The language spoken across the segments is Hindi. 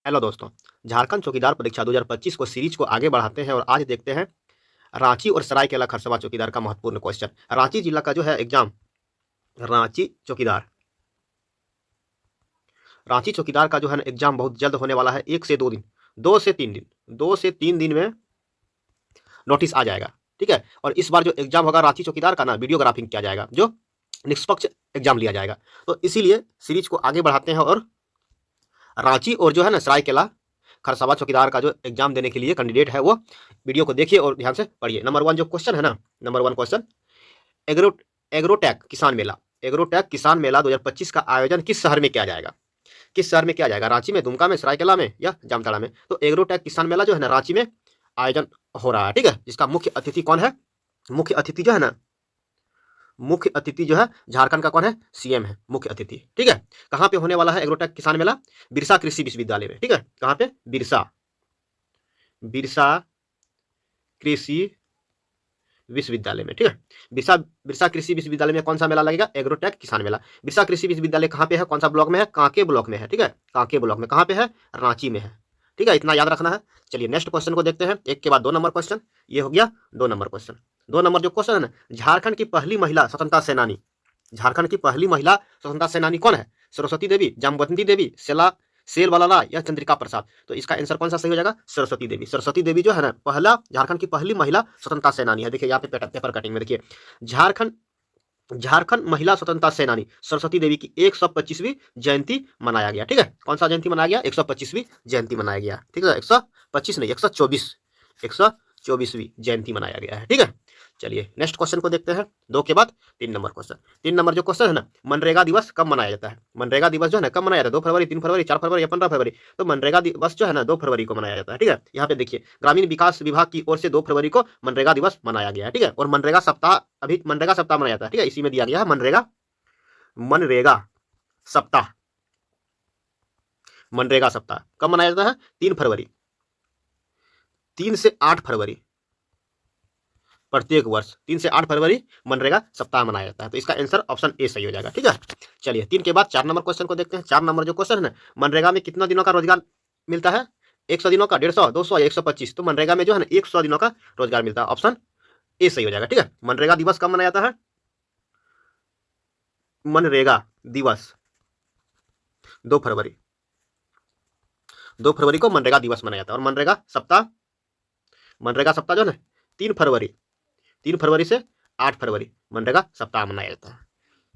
हेलो दोस्तों, झारखंड चौकीदार परीक्षा 2025 को सीरीज को आगे बढ़ाते हैं और आज देखते हैं रांची और सरायकेला खरसवां चौकीदार का महत्वपूर्ण क्वेश्चन। रांची जिला का जो है एग्जाम, रांची चौकीदार रांची चौकीदार का जो है ना एग्जाम बहुत जल्द होने वाला है। 1 से 2 दिन, 2 से 3 दिन, 2 से 3 दिन में नोटिस आ जाएगा। ठीक है, और इस बार जो एग्जाम होगा रांची चौकीदार का ना वीडियोग्राफिंग किया जाएगा, जो निष्पक्ष एग्जाम लिया जाएगा। तो इसीलिए सीरीज को आगे बढ़ाते हैं और रांची और जो है ना सरायकेला खरसावा चौकीदार का जो एग्जाम देने के लिए कैंडिडेट है वो वीडियो को देखिए और ध्यान से पढ़िए। नंबर 1 जो क्वेश्चन है ना, नंबर 1 क्वेश्चन, एग्रो एग्रोटेक किसान मेला, एग्रोटेक किसान मेला 2025 का आयोजन किस शहर में किया जाएगा? किस शहर में किया जाएगा? रांची में, दुमका में, सरायकेला में या जामताड़ा में? तो एग्रोटेक किसान मेला जो है ना रांची में आयोजन हो रहा है। ठीक है, जिसका मुख्य अतिथि कौन है? मुख्य अतिथि जो है ना, मुख्य अतिथि जो है झारखंड का कौन है? सीएम है मुख्य अतिथि। ठीक है, कहाँ पे होने वाला है एग्रोटेक किसान मेला? बिरसा कृषि विश्वविद्यालय में। ठीक है, कहाँ पे? बिरसा बिरसा कृषि विश्वविद्यालय में। ठीक है, बिरसा बिरसा कृषि विश्वविद्यालय में कौन सा मेला लगेगा? एग्रोटेक किसान मेला। बिरसा कृषि विश्वविद्यालय कहाँ पे है? कौन सा ब्लॉक में है? कांके ब्लॉक में है। ठीक है, कांके ब्लॉक में। कहाँ पे है? रांची में है। ठीक है, इतना याद रखना है। चलिए नेक्स्ट क्वेश्चन को देखते हैं, एक के बाद 2 नंबर क्वेश्चन। ये हो गया 2 नंबर क्वेश्चन। 2 नंबर जो क्वेश्चन है ना, झारखंड की पहली महिला स्वतंत्रता सेनानी, झारखंड की पहली महिला स्वतंत्रता सेनानी कौन है? सरस्वती देवी, जामवंती देवी, शेर वाला या चंद्रिका प्रसाद? तो इसका आंसर कौन सा सही हो जाएगा? सरस्वती देवी। सरस्वती देवी जो है ना पहला, झारखंड की पहली महिला स्वतंत्रता सेनानी है। देखिए यहाँ पे पेपर कटिंग में देखिए, झारखंड झारखंड महिला स्वतंत्रता सेनानी सरस्वती देवी की 125वीं जयंती मनाया गया। ठीक है, कौन सा जयंती मनाया गया? 125वीं जयंती मनाया गया। ठीक है, 125 नहीं, 124वीं जयंती मनाया गया है। ठीक है, चलिए नेक्स्ट क्वेश्चन को देखते हैं, 2 के बाद 3 नंबर क्वेश्चन। 3 नंबर जो क्वेश्चन है ना, मनरेगा दिवस कब मनाया जाता है? मनरेगा दिवस जो है ना कब मनाया जाता है? 2 फरवरी, 3 फरवरी, 4 फरवरी या 15 फरवरी? तो मनरेगा दिवस जो है ना 2 फरवरी को मनाया जाता है। ठीक है, यहाँ पे देखिए ग्रामीण विकास विभाग की ओर से 2 फरवरी को मनरेगा दिवस मनाया गया है। ठीक है, और मनरेगा सप्ताह, अभी मनरेगा सप्ताह मनाया जाता है। ठीक है, इसी में दिया गया है मनरेगा मनरेगा सप्ताह। मनरेगा सप्ताह कब मनाया जाता है? 3 फरवरी, 3 से 8 फरवरी प्रत्येक वर्ष, 3 से 8 फरवरी मनरेगा सप्ताह मनाया जाता है। तो इसका आंसर ऑप्शन ए सही हो जाएगा। ठीक है, चलिए 3 के बाद 4 नंबर क्वेश्चन को देखते हैं। 4 नंबर जो क्वेश्चन है ना, मनरेगा में कितना दिनों का रोजगार मिलता है? 100 दिनों का, 150, 200 या 125? तो मनरेगा में जो है ना 100 दिनों का रोजगार मिलता है। ऑप्शन ए सही हो जाएगा। ठीक है, मनरेगा दिवस कब मनाया जाता है? मनरेगा दिवस 2 फरवरी, 2 फरवरी को मनरेगा दिवस मनाया जाता है। और मनरेगा सप्ताह जो है ना 3 फरवरी, 3 फरवरी से 8 फरवरी मनरेगा सप्ताह मनाया जाता है।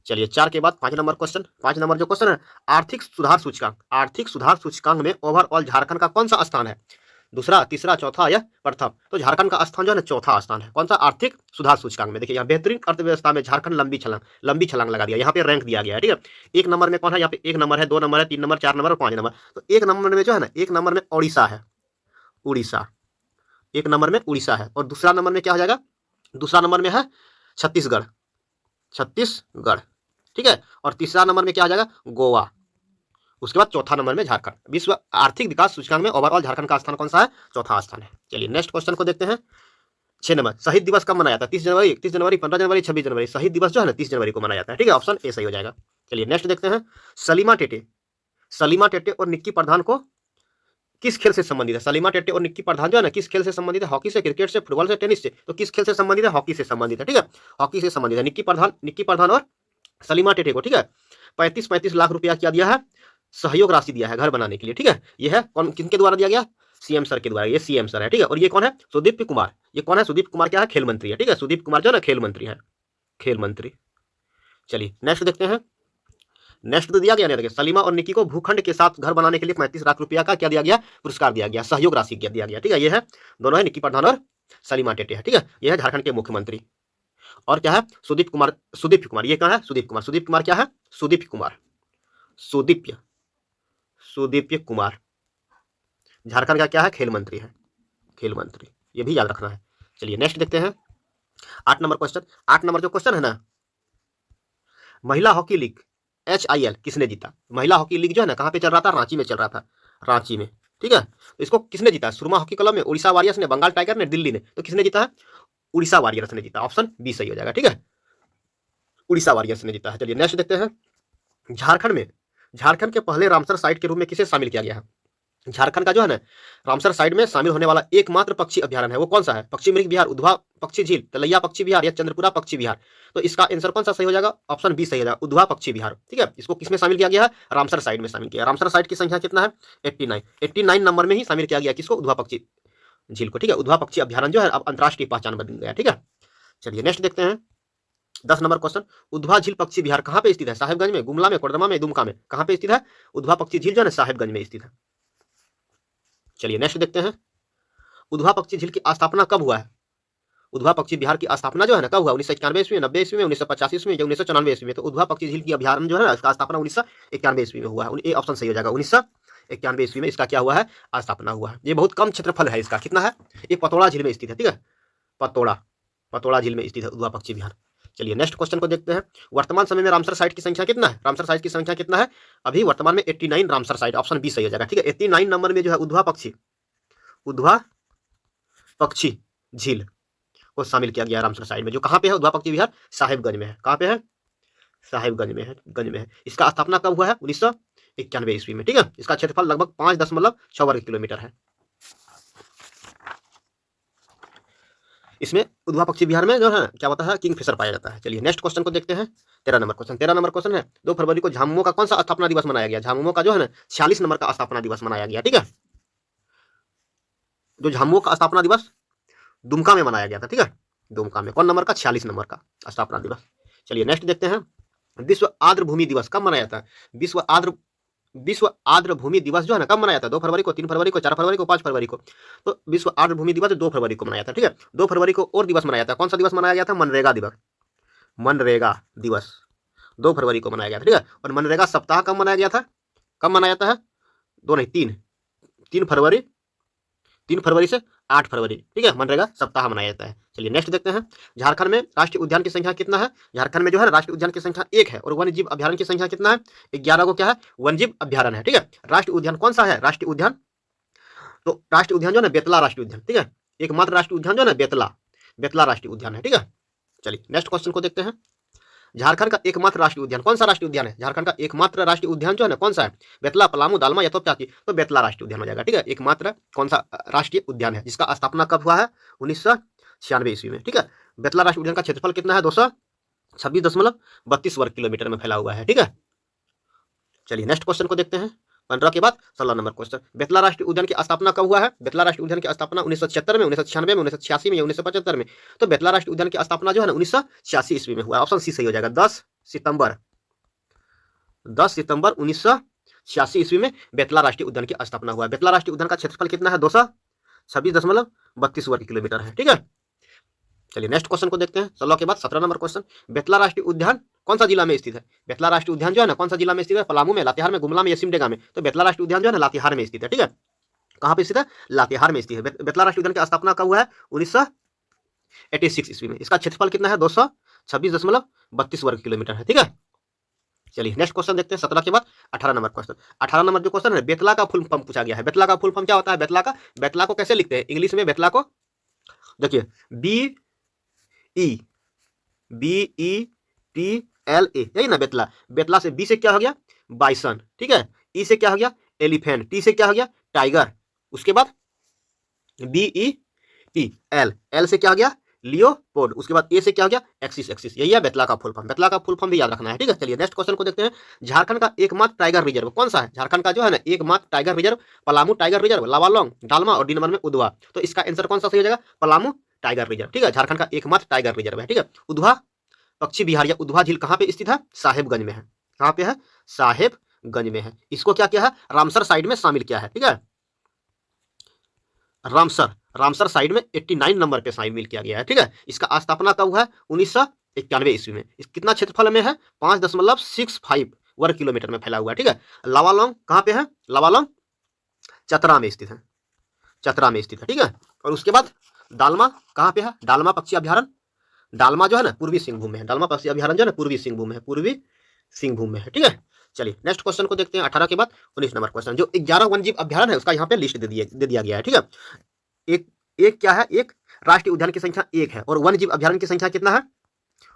चलिए 4 के बाद 5 नंबर क्वेश्चन। 5 नंबर जो क्वेश्चन है, आर्थिक सुधार सूचकांक, आर्थिक सुधार सूचकांक में ओवरऑल झारखंड का कौन सा स्थान है? दूसरा, तीसरा, चौथा या प्रथम? तो झारखंड का स्थान जो है ना चौथा स्थान है। कौन सा? आर्थिक सुधार सूचकांक में। देखिए यहाँ बेहतरीन अर्थव्यवस्था में झारखंड लंबी छलांग लगा दिया। यहाँ पे रैंक दिया गया है। ठीक है, 1 नंबर में कौन है? यहाँ पे 1 नंबर है, 2 नंबर है, 3 नंबर, 4 नंबर और 5 नंबर। तो 1 नंबर में जो है ना, 1 नंबर में उड़ीसा है, उड़ीसा 1 नंबर में उड़ीसा है। और दूसरा नंबर में क्या हो जाएगा? दूसरा नंबर में है छत्तीसगढ़, छत्तीसगढ़। ठीक है, और तीसरा नंबर में क्या आ जाएगा? गोवा। उसके बाद चौथा नंबर में झारखंड। विश्व आर्थिक विकास सूचकांक में ओवरऑल झारखंड का स्थान कौन सा है? चौथा स्थान है। चलिए नेक्स्ट क्वेश्चन को देखते हैं। 6 नंबर, शहीद दिवस कब मनाया जाता है? 30 जनवरी, 31 जनवरी, 15 जनवरी, 26 जनवरी? शहीद दिवस जो है ना 30 जनवरी को मनाया जाता है। ठीक है, ऑप्शन ए सही हो जाएगा। चलिए नेक्स्ट देखते हैं, सलीमा टेटे, सलीमा टेटे और निक्की प्रधान को किस खेल से संबंधित है? सलीमा टेटे और निक्की प्रधान जो है ना किस खेल से संबंधित है? हॉकी से, क्रिकेट से, फुटबॉल से, टेनिस से? तो किस खेल से संबंधित है? हॉकी से संबंधित है। ठीक है, हॉकी से संबंधित है निक्की प्रधान और सलीमा टेटे को। ठीक है, 35 लाख रुपया क्या दिया है? सहयोग राशि दिया है घर बनाने के लिए। ठीक है, ये है कौन, किनके द्वारा दिया गया? सीएम सर के द्वारा। ये सीएम सर है। ठीक है, और ये कौन है? सुदीप्य कुमार। ये कौन है? सुदीप कुमार क्या है? खेल मंत्री है। ठीक है, सुदीप कुमार जो है ना खेल मंत्री है, खेल मंत्री। चलिए नेक्स्ट देखते हैं। नेक्स्ट तो दिया गया, नहीं देखिए, सलीमा और निक्की को भूखंड के साथ घर बनाने के लिए 35 लाख रुपया का क्या दिया गया? पुरस्कार दिया गया, सहयोग राशि क्या दिया गया। ठीक है, ये है दोनों है, निक्की प्रधान और सलीमा टेटे है। ठीक है, ये है झारखंड के मुख्यमंत्री। और क्या है? सुदीप कुमार, सुदीप कुमार। ये क्या है? सुदीप कुमार। सुदीप कुमार क्या है? सुदीप कुमार, सुदीप्य, सुदीप्य कुमार झारखंड का क्या है? खेल मंत्री है, खेल मंत्री। ये भी याद रखना है। चलिए नेक्स्ट देखते हैं 8 नंबर क्वेश्चन। 8 नंबर जो क्वेश्चन है ना, महिला हॉकी लीग HIL किसने जीता? महिला हॉकी लीग जो है ना कहाँ पे चल रहा था? रांची में चल रहा था, रांची में। ठीक है, तो इसको किसने जीता? सुरमा हॉकी क्लब ने, उड़ीसा वारियर्स ने, बंगाल टाइगर ने, दिल्ली ने? तो किसने जीता है? उड़ीसा वारियर्स ने जीता। ऑप्शन बी सही हो जाएगा। ठीक है, उड़ीसा वारियर्स ने जीता है। चलिए नेक्स्ट देखते हैं, झारखंड में, झारखंड के पहले रामसर साइट के रूप में किसे शामिल किया गया है? झारखंड का जो है ना रामसर साइड में शामिल होने वाला एकमात्र पक्षी अभ्यारण्य है वो कौन सा है? पक्षी मृग विहार, उधवा पक्षी झील, तलैया पक्षी विहार या चंद्रपुरा पक्षी विहार। तो इसका आंसर कौन सा सही हो जाएगा? ऑप्शन बी सही हो जाएगा, उधवा पक्षी विहार। ठीक है, इसको किसमें शामिल किया गया है? रामसर साइड में शामिल किया। रामसर साइड की संख्या कितना है? 89 नंबर में ही शामिल किया गया किसको? उधवा पक्षी झील को। ठीक है, उधवा पक्षी अभ्यारण्य जो है अब अंतरराष्ट्रीय पहचान बन गया। ठीक है, चलिए नेक्स्ट देखते हैं 10 नंबर क्वेश्चन। उधवा झील पक्षी विहार कहाँ पे स्थित है? साहेबगंज में, गुमला में, कोडरमा में, दुमका में। कहाँ पे स्थित है? उधवा पक्षी झील जो है साहेबगंज में स्थित है। चलिए नेक्स्ट देखते हैं उधवा पक्षी झील की स्थापना कब हुआ है? उधवा पक्षी विहार की स्थापना जो है ना कब हुआ? 1991 ईस्वी में, 90 ईस्वी में, 1985 ईस्वी में, 1994 ईस्वी में। तो उधवा पक्षी झील की अभ्यारण्य जो है ना इसका स्थापना 1991 ईस्वी में हुआ है। ये ऑप्शन सही हो जाएगा, 1991 ईस्वी में इसका क्या हुआ है? स्थापना हुआ है। ये बहुत कम क्षेत्रफल है इसका, कितना है? ये पतोड़ा झील में स्थित है। ठीक है, पतोड़ा झील में स्थित है उधवा पक्षी विहार। चलिए नेक्स्ट क्वेश्चन को देखते हैं। वर्तमान समय में रामसर साइट की संख्या कितना है? रामसर साइट की संख्या कितना है? अभी वर्तमान में 89 रामसर साइट, ऑप्शन बी सही हो जाएगा। ठीक है, 89 नंबर में जो है उधवा पक्षी झील को शामिल किया गया रामसर साइड में, जो कहाँ पे है? उधवा पक्षी विहार साहेबगंज में है। कहाँ पे है? साहेबगंज में है, गंज में है। इसका स्थापना कब हुआ है? 1991 ईस्वी में। ठीक है, इसका क्षेत्रफल लगभग 5.6 वर्ग किलोमीटर है। इसमें उधवा पक्षी विहार में जो है क्या होता है? किंगफिशर पाया जाता है। चलिए नेक्स्ट क्वेश्चन को देखते हैं 13 नंबर क्वेश्चन। 13 नंबर क्वेश्चन है 2 फरवरी को झामुमो का कौन सा स्थापना दिवस मनाया गया? झामुमो का जो है ना 46 नंबर का स्थापना दिवस मनाया गया। ठीक है, जो झामुमो का स्थापना दिवस दुमका में मनाया गया था। ठीक है, दुमका में कौन नंबर का? 46 नंबर का स्थापना दिवस। चलिए नेक्स्ट देखते हैं विश्व आर्द्र भूमि दिवस कब मनाया जाता है? विश्व आर्द्र भूमि दिवस जो है ना कब मनाया जाता है? 2 फरवरी को, 3 फरवरी को, 4 फरवरी को, 5 फरवरी को। तो विश्व आर्द्र भूमि दिवस 2 फरवरी को मनाया था। ठीक है, 2 फरवरी को और दिवस मनाया था। कौन सा दिवस मनाया गया था? मनरेगा दिवस। मनरेगा दिवस 2 फरवरी को मनाया गया था। ठीक है, और मनरेगा सप्ताह कब मनाया गया था? कब मनाया जाता है? 2 नहीं 3 फरवरी, 3 फरवरी से 8 फरवरी। ठीक है, मनरेगा सप्ताह मनाया जाता है। चलिए नेक्स्ट देखते हैं झारखंड में राष्ट्रीय उद्यान की संख्या कितना है? झारखंड में जो है राष्ट्रीय उद्यान की संख्या 1 है और वन्य जीव अभ्यारण्य की संख्या कितना है? 11 को क्या है? वन्य जीव अभ्यारण्य है। ठीक है, राष्ट्रीय उद्यान कौन सा है? राष्ट्रीय उद्यान, तो राष्ट्रीय उद्यान जो है बेतला राष्ट्रीय उद्यान। ठीक है, एकमात्र राष्ट्रीय उद्यान जो है बेतला राष्ट्रीय उद्यान है। ठीक है, चलिए नेक्स्ट क्वेश्चन को देखते हैं झारखंड का एकमात्र राष्ट्रीय उद्यान कौन सा राष्ट्रीय उद्यान है? झारखंड का एकमात्र राष्ट्रीय उद्यान जो है ना कौन सा है? बेतला, पलामू, दालमा या तो चाची। तो बेतला राष्ट्रीय उद्यान हो जाएगा। ठीक है, एकमात्र कौन सा राष्ट्रीय उद्यान है जिसका स्थापना कब हुआ है? 1996 ईस्वी में। ठीक है, बेतला राष्ट्रीय उद्यान का क्षेत्रफल कितना है? 226.32 वर्ग किलोमीटर में फैला हुआ है। ठीक है, चलिए नेक्स्ट क्वेश्चन को देखते हैं 15 के बाद 16 नंबर क्वेश्चन। बेतला राष्ट्रीय उद्यान की स्थापना कब हुआ है? बेतला राष्ट्रीय उद्यान की स्थापना 1976 में, 1996 में, 1986 में या 1975 में। तो बेतला राष्ट्रीय उद्यान की स्थापना जो है ना 1986 ईस्वी में हुआ है। ऑप्शन सी सही हो जाएगा, 10 सितंबर 1986 ईस्वी में बेतला राष्ट्रीय उद्यान की स्थापना हुआ है। बेतला राष्ट्रीय उद्यान का क्षेत्रफल कितना है? 226.32 वर्ग किलोमीटर है। ठीक है, चलिए नेक्स्ट क्वेश्चन को देखते हैं 16 के बाद 17 नंबर क्वेश्चन। बेतला राष्ट्रीय उद्यान कौन सा जिला में स्थित है? बेतला राष्ट्रीय उद्यान जो है ना कौन सा जिला में स्थित है? पलामू में, लातेहार में, गुमला में या सिमडेगा में। तो बेतला राष्ट्रीय उद्यान जो है ना लातेहार में स्थित है। ठीक है, कहाँ पे स्थित है? लातेहार में स्थित है। बेतला राष्ट्रीय उद्यान की स्थापना कब हुआ है? 1986 ईस्वी में। इसका क्षेत्रफल कितना है? 226.32 वर्ग किलोमीटर है। ठीक है, चलिए नेक्स्ट क्वेश्चन देखते हैं 17 के बाद 18 नंबर क्वेश्चन। 18 नंबर जो क्वेश्चन है बेतला का फुल फॉर्म पूछा गया है। बेतला का फुल फॉर्म क्या होता है? बेतला को कैसे लिखते हैं इंग्लिश में? बेतला को देखिए BETLA, यही ना बेतला। बेतला से बी से क्या हो गया? बाइसन। ठीक है, ई से क्या हो गया? एलिफेंट, टी से क्या हो गया? टाइगर। उसके बाद BETL, एल से क्या हो गया? लियोपोर्ड। उसके बाद ए से क्या हो गया? एक्सिस। यही है बेतला का फुल फॉर्म। बेतला का फुल फॉर्म भी याद रखना है। ठीक है, चलिए नेक्स्ट क्वेश्चन को देखते हैं। झारखंड का एकमात्र टाइगर रिजर्व कौन सा है? झारखंड का जो है ना एकमात्र tiger reserve Palamu tiger reserve, Lawalong, Dalma और डी नंबर में उधवा। तो इसका आंसर कौन सा सही हो जाएगा? Palamu tiger reserve. ठीक है, झारखंड का एकमात्र टाइगर रिजर्व है। ठीक है, उधवा पक्षी विहार या उधवा झील कहाँ पे स्थित है? साहेबगंज में है। कहाँ पे है? साहेबगंज में है। इसको क्या किया है? रामसर साइड में शामिल किया है। ठीक है, रामसर साइड में 89 नंबर पे शामिल किया गया है। ठीक है, इसका स्थापना कब हुआ है? 1991 ईस्वी में। कितना क्षेत्रफल में है? 5.65 वर्ग किलोमीटर में फैला हुआ है। ठीक है, लावालौंग कहाँ पे है? लावालौंग चतरा में स्थित है। ठीक है, और उसके बाद दालमा कहाँ पे है? डालमा पक्षी अभ्यारण्य। डालमा जो है ना पूर्वी सिंहभूम में है। डालमा पक्षी अभ्यारण्य जो है ना पूर्वी सिंहभूम में है। ठीक है, चलिए नेक्स्ट क्वेश्चन को देखते हैं 18 के बाद 19 नंबर क्वेश्चन। जो 11 वन्यजीव अभ्यारण्य है उसका यहाँ पे लिस्ट दे दिया गया है। ठीक है, एक क्या है? एक राष्ट्रीय उद्यान की संख्या 1 है और वन्यजीव अभ्यारण्य की संख्या कितना है?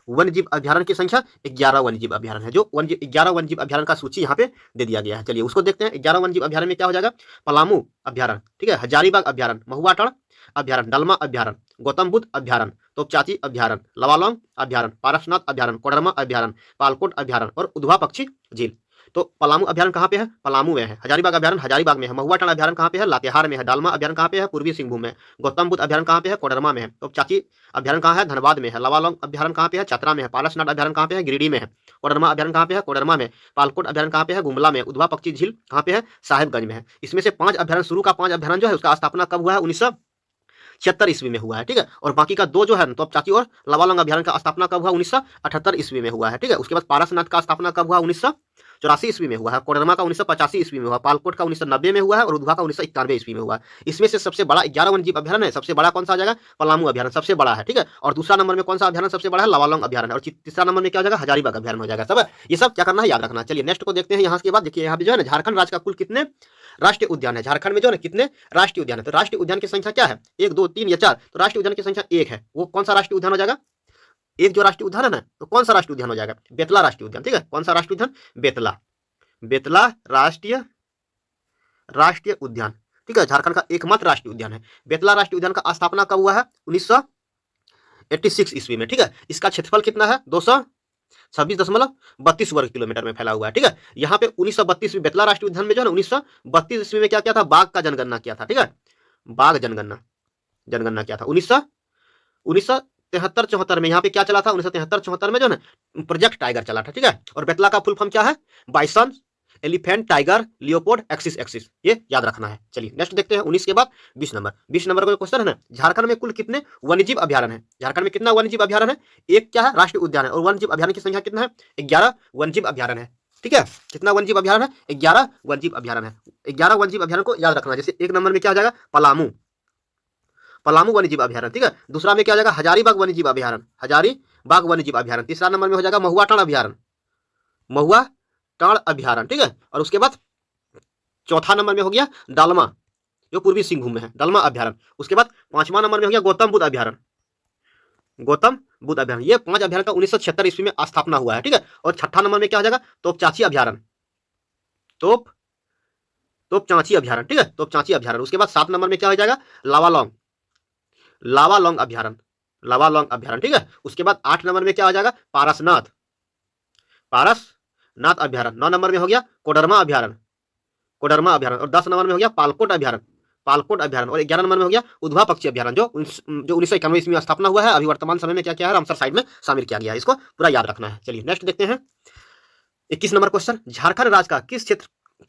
वन्य जीव अभ्यारण्य की संख्या 11 वन्य जीव अभ्यारण्य है, जो 11 वन्य जीव अभ्यारण्य का सूची यहाँ पे दे दिया गया है। चलिए उसको देखते हैं। 11 वन्य जीव अभ्यारण्य में क्या हो जाएगा, पलामू अभ्यारण्य, ठीक है, हजारीबाग अभ्यारण्य, महुआटाड़ अभ्यारण्य, दलमा अभ्यारण्य, गौतम बुद्ध अभ्यारण्य, तोपचाची अभ्यारण्य, लवालोंग अभ्यारण्य, पारसनाथ अभ्यारण्य, कोडरमा अभ्यारण्य, पालकोट अभ्यारण्य और उधवा पक्षी झील। तो पलामू अभ्यारण्य कहाँ पे है, पलामू में है। हजारीबाग अभ्यारण्य हजारीबाग में है। महुआटाड़ अभ्यारण्य कहाँ पे है, लातेहार में है। दालमा अभ्यारण्य कहाँ पे है, पूर्वी सिंहभूम में। गौतम बुद्ध अभ्यारण्य कहाँ पे है, कोडरमा में है। तोपचाची अभ्यारण्य कहाँ है, धनबाद में है। लवालोंग अभ्यारण्य कहाँ पे है, चतरा में है। पारसनाथ अभ्यारण्य कहाँ पे है, गिरिडीह में है। कोडरमा अभ्यारण्य कहाँ पे है, कोडरमा में। पालकोट अभ्यारण्य कहाँ पे है, गुमला में। उधवा पक्षी झील कहाँ पे है, साहेबगंज में है। इसमें से 5 अभ्यारण्य, शुरू का 5 अभ्यारण्य जो है उसका स्थापना कब हुआ है, 1976 ईस्वी में हुआ है, ठीक है। और बाकी का 2 जो है तो चाची और लवालोंग अभ्यारण्य का स्थापना कब हुआ, 1978 ईस्वी में हुआ है, ठीक है। उसके बाद पारसनाथ का स्थापना कब हुआ, 1984 ईस्वी में हुआ है। कोडरमा का 1985 ईस्वी में हुआ। पालकोट का 1990 में हुआ है और उधवा का 1991 ईस्वी में हुआ है। इसमें से सबसे बड़ा 11 वन्य जीव अभ्यारण्य है, सबसे बड़ा कौन सा आ जाएगा, पलामू अभ्यारण्य सबसे बड़ा है, ठीक है। और दूसरा नंबर में कौन सा अभ्यारण्य सबसे बड़ा है, लवालोंग अभ्यारण्य। और तीसरा नंबर में क्या हो जाएगा, हजारीबाग अभ्यारण्य हो जाएगा। सब ये सब क्या करना है, याद रखना। चलिए नेक्स्ट को देखते हैं। यहाँ के बाद देखिए, यहाँ पे जो है ना, झारखंड राज्य का कुल कितने राष्ट्रीय उद्यान है। झारखंड में जो है कितने राष्ट्रीय उद्यान है, तो राष्ट्रीय उद्यान की संख्या क्या है, 1 2 3 या 4। तो राष्ट्रीय उद्यान की संख्या 1 है। वो कौन सा राष्ट्रीय उद्यान हो जाएगा, एक जो राष्ट्रीय उद्यान है ना, तो कौन सा राष्ट्रीय उद्यान हो जाएगा, बेतला राष्ट्रीय उद्यान, ठीक है। कौन सा राष्ट्रीय उद्यान, बेतला, बेतला राष्ट्रीय उद्यान, ठीक है। झारखंड का एकमात्र राष्ट्रीय उद्यान है। बेतला राष्ट्रीय उद्यान का स्थापना कब हुआ है, 1986 ईस्वी में, ठीक है। इसका क्षेत्रफल कितना है, 226.32 वर्ग किलोमीटर में फैला हुआ है, ठीक है। यहाँ पे 1932 में बेतला राष्ट्रीय उद्यान में जो है ना, 1932 ईस्वी में क्या किया था, बाघ का जनगणना किया था, ठीक है। बाघ जनगणना किया था 1973-74 में। यहाँ पे क्या चला था, 1973-74 में जो है ना प्रोजेक्ट टाइगर चला था, ठीक है। और बेतला का फुल फॉर्म क्या है, bison, elephant, tiger, Leopold, axis, ये याद रखना है। चलिए नेक्स्ट देखते हैं। 19 के बाद 20 नंबर का क्वेश्चन है ना, झारखंड में कुल कितने वन्यजीव अभ्यारण्य है। झारखंड में कितना वन्यजीव अभ्यारण्य है, एक क्या है, राष्ट्रीय उद्यान है। और वन्यजीव अभ्यारण्य की संख्या कितना है, 11 वन्यजीव अभ्यारण्य है, ठीक है। कितना वन्यजीव अभ्यारण्य है, 11 वन्यजीव अभ्यारण्य है। 11 वन्यजीव अभ्यारण्य को याद रखना। जैसे एक नंबर में क्या हो जाएगा, पलामू वन्यजीव अभ्यारण्य, ठीक है। दूसरा में क्या हो जाएगा, हजारीबाग वन्यजीव अभ्यारण्य, हजारीबाग वन्यजीव अभ्यारण्य। तीसरा नंबर में हो जाएगा महुआटाड़ अभ्यारण्य, महुआटाड़ अभ्यारण्य, ठीक है। और उसके बाद चौथा नंबर में हो गया दालमा, जो पूर्वी सिंहभूम में है, दालमा अभ्यारण्य। उसके बाद 5वां नंबर में हो गया गौतम बुद्ध अभ्यारण्य, गौतम बुद्ध अभ्यारण्य। ये 5 अभ्यारण्य का 1976 ईस्वी में स्थापना हुआ है, ठीक है। और छठा नंबर में क्या हो जाएगा, तोपचाची अभ्यारण्य, तोपचाची अभ्यारण्य, ठीक है, तोपचाची अभ्यारण्य। उसके बाद 7 नंबर में क्या हो जाएगा, लावालोंग अभ्यारण्य, ठीक है। उसके बाद 8 नंबर में क्या हो जाएगा, पारसनाथ अभ्यारण्य। 9 नंबर में हो गया कोडरमा अभ्यारण्य, और 10 नंबर में हो गया पालकोट अभ्यारण्य, और 11 नंबर में हो गया उधवा पक्षी अभ्यारण्य, जो 1991 ईस्वी में स्थापना हुआ है। अभी वर्तमान समय में क्या क्या है, रामसर साइड में शामिल किया गया है। इसको पूरा याद रखना है। चलिए नेक्स्ट देखते हैं। 21 नंबर क्वेश्चन, झारखंड राज्य का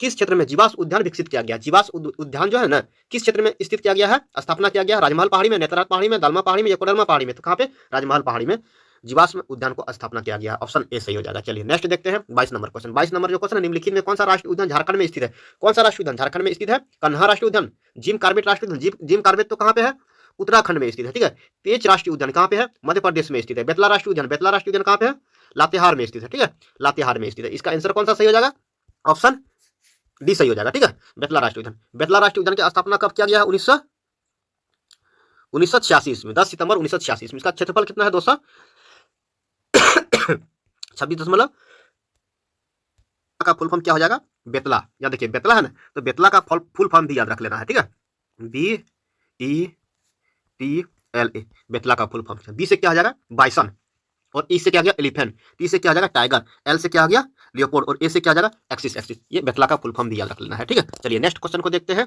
किस क्षेत्र में जीवाश्म उद्यान विकसित किया गया। जीवाश्म उद्यान जो है ना, किस क्षेत्र में स्थित किया गया है, स्थापना किया गया, राजमहल पहाड़ी में, नेत्रावती पहाड़ी में, दालमा पहाड़ी में या कोडरमा पहाड़ी में। तो कहाँ पे, राजमहल पहाड़ी में जीवाश्म उद्यान को स्थापना किया गया। ऑप्शन ए सही हो जाएगा। चलिए नेक्स्ट देखते हैं। 22 नंबर क्वेश्चन। 22 नंबर जो क्वेश्चन है, निम्नलिखित में कौन सा राष्ट्रीय उद्यान झारखंड में स्थित है। कौन सा राष्ट्रीय उद्यान झारखंड में स्थित है, कन्हा राष्ट्रीय उद्यान, जिम कार्बेट राष्ट्रीय उद्यान, जिम कार्बेट तो कहाँ पे है, उत्तराखंड में स्थित है, ठीक है। पेंच राष्ट्रीय उद्यान कहाँ पे है, मध्य प्रदेश में स्थित है। बेतला राष्ट्रीय उद्यान कहाँ पे है, लातेहार में स्थित है, ठीक है, लातेहार में स्थित है। इसका आंसर कौन सा सही हो जाएगा, ऑप्शन डी सही हो जाएगा, ठीक है। बेतला राष्ट्रीय उद्यान की स्थापना कब किया गया है, 1986 ईस्वी में, 10 सितंबर 1986 ईस्वी। इसका क्षेत्रफल कितना है, 226 का फुल फॉर्म क्या हो जाएगा, बेतला। या देखिए बेतला है ना, तो बेतला का फुल फॉर्म भी याद रख लेना है, ठीक है। BETLA, बेतला का फुल फॉर्म। बी से क्या हो जाएगा, बाइसन, और ई से क्या आ गया, एलिफेंट, टी से क्या आ जाएगा, टाइगर, एल से क्या आ गया, लियोपोर्ड, और ए से क्या आ जाएगा, एक्सिस। ये बेतला का फुल फॉर्म भी याद रख लेना है, ठीक है। चलिए नेक्स्ट क्वेश्चन को देखते हैं।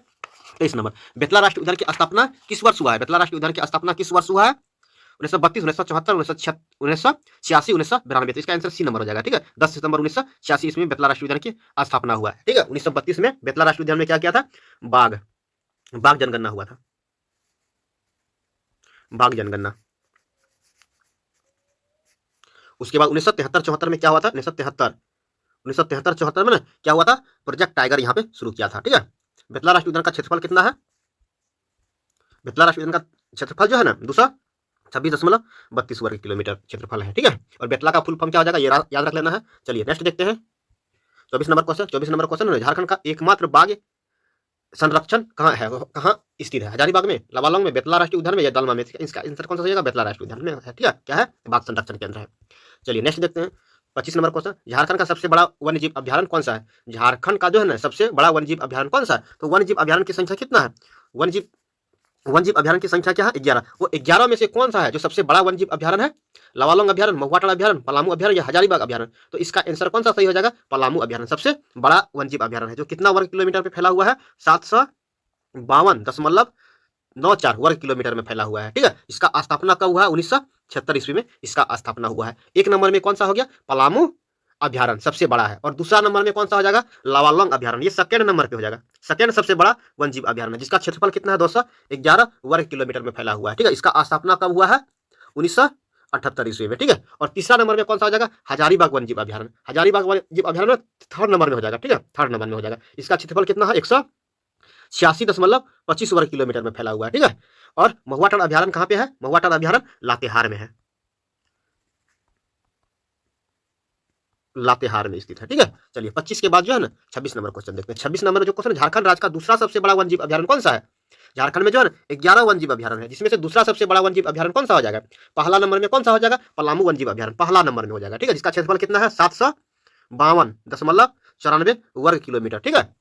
23 नंबर, बेतला राष्ट्रीय उद्यान की स्थापना किस वर्ष हुआ है। बेतला राष्ट्रीय उद्यान की स्थापना किस वर्ष हुआ है, 1932, 1974, 1986, 1992। तो इसका आंसर सी नंबर हो जाएगा, ठीक है। 10 सितंबर 1986 ईस्वी में बेतला राष्ट्रीय उद्यान की स्थापना हुआ है, ठीक है। 1932 में बेतला राष्ट्रीय उद्यान में क्या किया था, बाघ जनगणना हुआ था, बाघ जनगणना। उसके बाद 1973-74 में क्या हुआ था, 1973-74 में ना क्या हुआ था, प्रोजेक्ट टाइगर यहाँ पे शुरू किया था, ठीक है। बेतला राष्ट्रीय उद्यान का क्षेत्रफल कितना है, बेतला राष्ट्रीय उद्यान का क्षेत्रफल जो है ना 226.32 वर्ग किलोमीटर क्षेत्रफल है, ठीक है। और बेतला का फुल फॉर्म क्या हो जाएगा, ये याद रख लेना है। चलिए नेक्स्ट देखते हैं। 24 नंबर क्वेश्चन है, झारखंड का एकमात्र बाघ संरक्षण कहाँ है, कहाँ स्थित है? हजारीबाग में, लावालौंग में, बेतला राष्ट्रीय उद्यान में या दलमा में? इसका आंसर कौन सा हो जाएगा? बेतला राष्ट्रीय उद्यान में है। ठीक है, क्या है? बाघ संरक्षण केंद्र है। चलिए नेक्स्ट देखते हैं 25 नंबर क्वेश्चन। झारखंड का सबसे बड़ा वन्य जीव अभ्यारण्य कौन सा है? झारखंड का जो है ना सबसे बड़ा वन्य जीव अभ्यारण्य कौन सा है? तो वन्य जीव अभ्यारण्य की संख्या कितना है? वन जीव अभ्यारण्य की संख्या क्या है? 11। वो 11 में से कौन सा है जो सबसे बड़ा वन जीव अभ्यारण्य है? लावालौंग अभ्यारण्य, महुआटांड़ अभ्यारण्य, पलामू अभ्यारण्य या हजारीबाग अभ्यारण्य? तो इसका आंसर कौन सा सही हो जाएगा? पलामू अभ्यारण्य सबसे बड़ा वन जीव अभ्यारण्य है, जो कितना वर्ग किलोमीटर पे फैला हुआ है? 752.94 वर्ग किलोमीटर में फैला हुआ है। ठीक है, इसका स्थापना कब हुआ है? 1976 ईस्वी में इसका स्थापना हुआ है। एक नंबर में कौन सा हो गया? पलामू अभ्यारण्य सबसे बड़ा है, और दूसरा नंबर में कौन सा हो जाएगा? लावालौंग अभ्यारण्य, ये सेकंड नंबर पे हो जाएगा। सेकंड सबसे बड़ा वन जीव अभ्यारण्य, जिसका क्षेत्रफल कितना है? 211 वर्ग किलोमीटर में फैला हुआ है। ठीक है, इसका स्थापना कब हुआ है? 1978 ईस्वी में। ठीक है, और तीसरा नंबर में कौन सा हो जाएगा? हजारीबाग वन जीव अभ्यारण्य। हजारीबाग वन जीव अभ्यारण्य थर्ड नंबर में हो जाएगा। ठीक है, थर्ड नंबर में हो जाएगा। इसका क्षेत्रफल कितना है? 186.25 वर्ग किलोमीटर में फैला हुआ है। ठीक है, और महुआटांड़ अभ्यारण्य कहाँ पे है? महुआटांड़ अभ्यारण्य लातेहार में है, लातेहार में स्थित है। ठीक है, चलिए 25 के बाद जो है ना 26 नंबर क्वेश्चन देखते हैं। 26 नंबर जो क्वेश्चन, झारखंड राज्य का दूसरा सबसे बड़ा वन जीव अभ्यारण्य कौन सा है? झारखंड में जो है ना 11 वन जीव अभ्यारण्य है, जिसमें से दूसरा सबसे बड़ा वन जीव अभ्यारण्य कौन सा हो जाएगा? पहला नंबर में कौन सा हो जाएगा? पलामू वन जीव अभ्यारण्य पहला नंबर में हो जाएगा। ठीक है, जिसका क्षेत्रफल कितना है? 752.94 वर्ग किलोमीटर। ठीक है,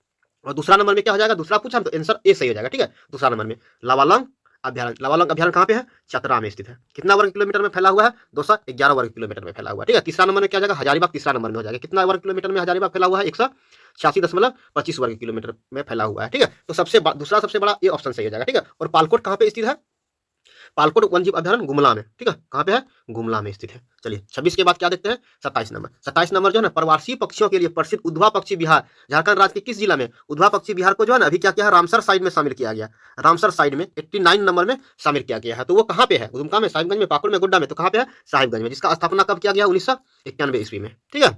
और दूसरा नंबर में क्या हो जाएगा? दूसरा पूछा तो आंसर ए सही हो जाएगा। ठीक है, दूसरा नंबर में लावालौंग अभ्यारण्य। लावालौंग अभ्यारण्य कहाँ पे है? चतरा में स्थित है। कितना वर्ग किलोमीटर में फैला हुआ है? 211 वर्ग किलोमीटर में फैला हुआ है। ठीक है, तीसरा नंबर में क्या जाएगा? हजारीबाग तीसरा नंबर में हो जाएगा। कितना वर्ग किलोमीटर में हजारीबाग फैला हुआ है? 186.25 वर्ग किलोमीटर में फैला हुआ है। ठीक है, तो दूसरा सबसे बड़ा ये ऑप्शन सही हो जाएगा। ठीक है, और पालकोट कहाँ पे स्थित है? पालकोट वन जीव अभ्यारण्य गुमला में। ठीक है, कहाँ पे है? गुमला में स्थित है। चलिए 26 के बाद क्या देखते हैं? 27 नंबर। 27 नंबर जो है ना प्रवासी पक्षियों के लिए प्रसिद्ध उधवा पक्षी विहार झारखंड राज्य के किस जिला में? उधवा पक्षी विहार को जो है ना अभी क्या किया है? रामसर साइड में शामिल किया गया। रामसर साइड में 89 नंबर में शामिल किया गया है। तो वो कहाँ पे है? दुमका में, साहिबगंज में, पाकुड़ में, गोड्डा में? तो कहाँ पे है? साहिबगंज में, जिसका स्थापना कब किया गया? 1991 ईस्वी में। ठीक है,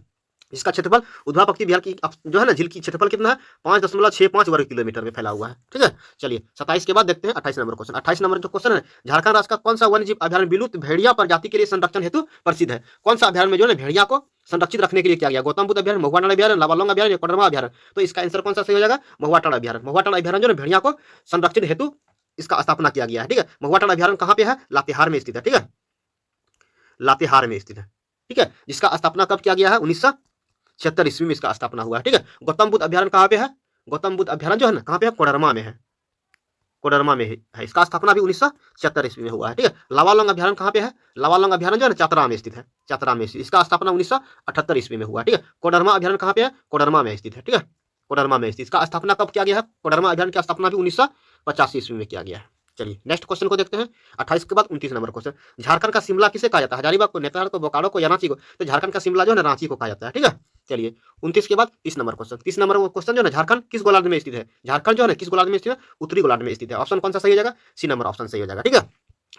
इसका क्षेत्रफल उधवा पक्षी विहार की जो है ना झील की क्षेत्रफल कितना है? 5.65 वर्ग किलोमीटर में फैला हुआ है। ठीक है, चलिए 27 के बाद देखते हैं 28 नंबर क्वेश्चन। 28 नंबर जो क्वेश्चन है, झारखंड राज्य का कौन सा वन्य जीव अभ्यारण्य विलुप्त भेड़िया प्रजाति के लिए संरक्षण हेतु प्रसिद्ध है? कौन सा अभ्यारण्य में जो है भेड़िया को संरक्षित रखने के लिए किया गया? गौतम बुद्ध अभ्यारण्य, महुआटांड़ अभ्यारण्य, लावालौंग अभ्यारण्य, कोडरमा अभ्यारण्य? तो इसका आंसर कौन सा सही हो जाएगा? महुआटांड़ अभ्यारण्य। महुआटांड़ अभ्यारण्य जो है भेड़िया को संरक्षित हेतु इसका स्थापना किया गया है। ठीक है, महुआटांड़ अभ्यारण्य कहाँ पे है? लातेहार में स्थित है। ठीक है, लातेहार में स्थित है। ठीक है, जिसका स्थापना कब किया गया है? 1976 ईस्वी में इसका स्थापना हुआ है। ठीक है, गौतम बुद्ध अभ्यारण्य कहाँ पे है? गौतम बुद्ध अभ्यारण्य जो है ना कहाँ पे है? कोडरमा में है। कोडरमा में है, इसका स्थापना भी 1976 ईस्वी में हुआ है। ठीक है, लावालौंग अभ्यारण्य कहाँ पे है? लावालौंग अभ्यारण्य जो है ना चतरा में स्थित है। चतरा में स्थित, इसका स्थापना 1978 ईस्वी में हुआ। ठीक है, कोडरमा अभ्यारण्य कहाँ पे है? कोडरमा में स्थित है। ठीक है, कोडरमा में स्थित, इसका स्थापना कब किया गया है? कोडरमा अभ्यारण्य की स्थापना भी 1985 ईस्वी में किया गया है। चलिए नेक्स्ट क्वेश्चन को देखते हैं। 28 के बाद 29 नंबर क्वेश्चन। झारखंड का शिमला किसे कहा जाता है? हजारीबाग को, नेतरहाट को, बोकारो को या रांची को? तो झारखंड का शिमला जो है ना रांची को कहा जाता है। ठीक है, चलिए 29 के बाद 30 नंबर क्वेश्चन। 30 नंबर क्वेश्चन जो है झारखंड किस गोलार्ध में स्थित है? झारखंड जो है ना किस गोलार्ध में स्थित है? उत्तरी गोलार्ध में स्थित है। ऑप्शन कौन सा सही हो जाएगा? सी नंबर ऑप्शन सही हो जाएगा। ठीक है,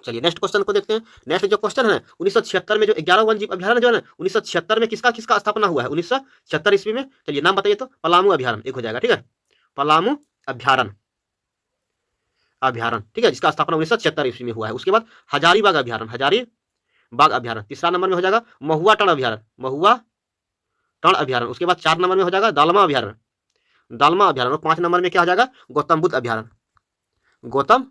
चलिए नेक्स्ट क्वेश्चन को देखते हैं। नेक्स्ट जो क्वेश्चन है 1976 में जो 11 वन जीव अभ्यारण्य जो है ना 1976 में किसका किसका स्थापना हुआ है? 1976 ईस्वी में। चलिए नाम बताइए तो। पलामू अभ्यारण्य एक हो जाएगा। ठीक है, पलामू अभ्यारण्य अभ्यारण्य। ठीक है, जिसका स्थापना 1976 ईस्वी में हुआ है। उसके बाद हजारीबाग अभ्यारण्य, हजारीबाग अभ्यारण्य तीसरा नंबर में हो जाएगा। महुआटांड़ अभ्यारण्य, महुआटांड़ अभ्यारण्य। उसके बाद 4 नंबर में हो जाएगा दालमा अभ्यारण्य, दालमा अभ्यारण्य। 5 नंबर में क्या हो जाएगा? गौतम बुद्ध अभ्यारण्य, गौतम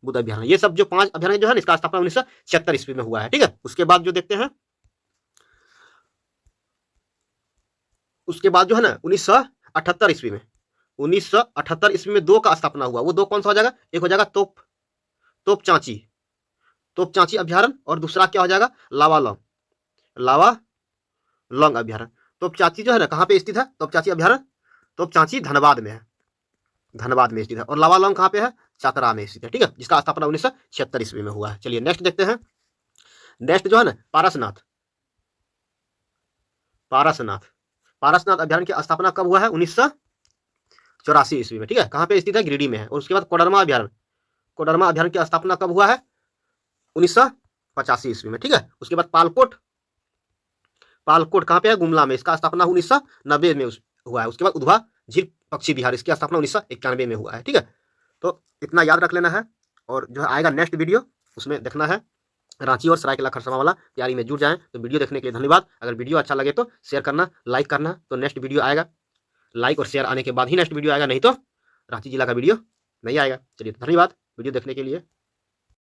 बुद्ध अभ्यारण्य। ये सब जो 5 अभ्यारण्य जो है इसका स्थापना 1976 ईस्वी में हुआ है। ठीक है, उसके बाद जो देखते हैं, उसके बाद जो है ना 1978 ईस्वी में, 1978 ईस्वी में 2 का स्थापना हुआ। वो 2 कौन सा हो जाएगा? एक हो जाएगा तोपचांची, तोपचांची अभ्यारण्य, और दूसरा क्या हो जाएगा? लावालौंग, लावालौंग अभ्यारण्य। तोपचांची जो है ना कहाँ पे स्थित है? तोपचांची अभ्यारण्य, तोपचांची धनबाद में है, धनबाद में स्थित है। और लावालौंग कहाँ पे है? चतरा में स्थित है। ठीक है, जिसका स्थापना 1976 ईस्वी में हुआ है। चलिए नेक्स्ट देखते हैं। नेक्स्ट जो है ना पारसनाथ, पारसनाथ, पारसनाथ अभ्यारण्य की स्थापना कब हुआ है? 1984 ईस्वी में। ठीक है, कहाँ पे स्थित है? गिरिडीह में है। और उसके बाद कोडरमा अभ्यारण्य, कोडरमा अभ्यारण्य की स्थापना कब हुआ है? 1985 ईस्वी में। ठीक है, उसके बाद पालकोट, पालकोट कहाँ पे है? गुमला में। इसका स्थापना 1990 में हुआ है। उसके बाद उधवा झील पक्षी विहार, इसकी स्थापना 1991 में हुआ है। ठीक है, तो इतना याद रख लेना है। और जो है आएगा नेक्स्ट वीडियो, उसमें देखना है रांची और सरायकेला खरसावां वाला तैयारी में जुड़ जाएं। तो वीडियो देखने के लिए धन्यवाद। अगर वीडियो अच्छा लगे तो शेयर करना, लाइक करना। तो नेक्स्ट वीडियो आएगा, लाइक और शेयर आने के बाद ही नेक्स्ट वीडियो आएगा, नहीं तो रांची जिला का वीडियो नहीं आएगा। चलिए धन्यवाद वीडियो देखने के लिए।